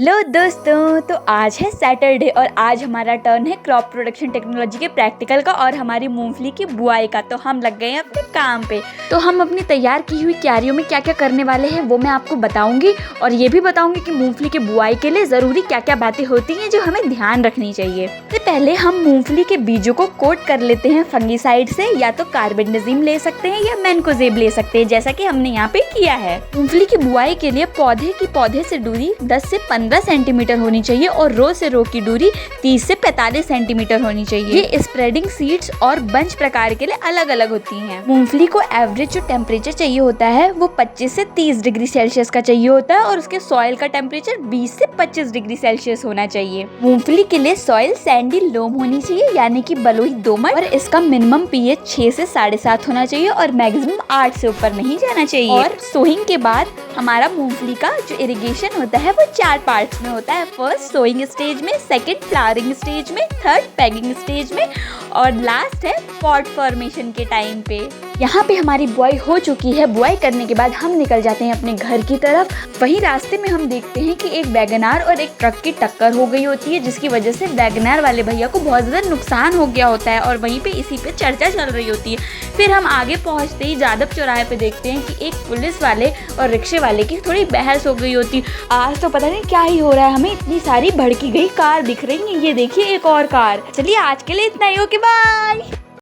लो दोस्तों, तो आज है सैटरडे और आज हमारा टर्न है क्रॉप प्रोडक्शन टेक्नोलॉजी के प्रैक्टिकल का और हमारी मूंगफली की बुआई का। तो हम लग गए हैं अपने काम पे। तो हम अपनी तैयार की हुई क्यारियों में क्या क्या करने वाले हैं वो मैं आपको बताऊंगी और ये भी बताऊंगी कि मूंगफली की बुआई के लिए जरूरी क्या क्या बातें होती हैं जो हमें ध्यान रखनी चाहिए। तो पहले हम मूंगफली के बीजों को कोट कर लेते हैं फंगीसाइड से, या तो कार्बेंडाजिम ले सकते हैं या मैनकोजेब ले सकते हैं, जैसा कि हमने यहाँ पे किया है। मूंगफली की बुआई के लिए पौधे से दूरी 10 से 15 सेंटीमीटर होनी चाहिए और रो से रो की दूरी 30 से 45 सेंटीमीटर होनी चाहिए। ये स्प्रेडिंग सीड्स और बंच प्रकार के लिए अलग अलग होती हैं। मूंगफली को एवरेज जो टेम्परेचर चाहिए होता है वो 25 से 30 डिग्री सेल्सियस का चाहिए होता है और उसके सॉइल का टेम्परेचर 20 से 25 डिग्री सेल्सियस होना चाहिए। मूंगफली के लिए सॉइल सैंडी लोम होनी चाहिए, यानी कि बलुई दोमट, और इसका मिनिमम पीएच 6 से 7.5 होना चाहिए और मैक्सिमम 8 से ऊपर नहीं जाना चाहिए। और सोइंग के बाद हमारा मूंगफली का जो इरिगेशन होता है वो 4 पार्ट्स में होता है। फर्स्ट सोइंग स्टेज में, सेकंड फ्लावरिंग स्टेज में, थर्ड पैगिंग स्टेज में और लास्ट है पॉट फॉर्मेशन के टाइम पे। यहाँ पे हमारी बुआई हो चुकी है। बुआई करने के बाद हम निकल जाते हैं अपने घर की तरफ। वहीं रास्ते में हम देखते हैं कि एक वैगनार और एक ट्रक की टक्कर हो गई होती है, जिसकी वजह से वैगनार वाले भैया को बहुत ज़्यादा नुकसान हो गया होता है और वहीं पे इसी पे चर्चा चल रही होती है। फिर हम आगे पहुँचते ही जादव चौराहे पे देखते हैं कि एक पुलिस वाले और रिक्शे वाले की थोड़ी बहस हो गई होती। आज तो पता नहीं क्या ही हो रहा है, हमें इतनी सारी भड़की गई कार दिख रही है। ये देखिए एक और कार। चलिए आज के लिए इतना ही, ओके बाय।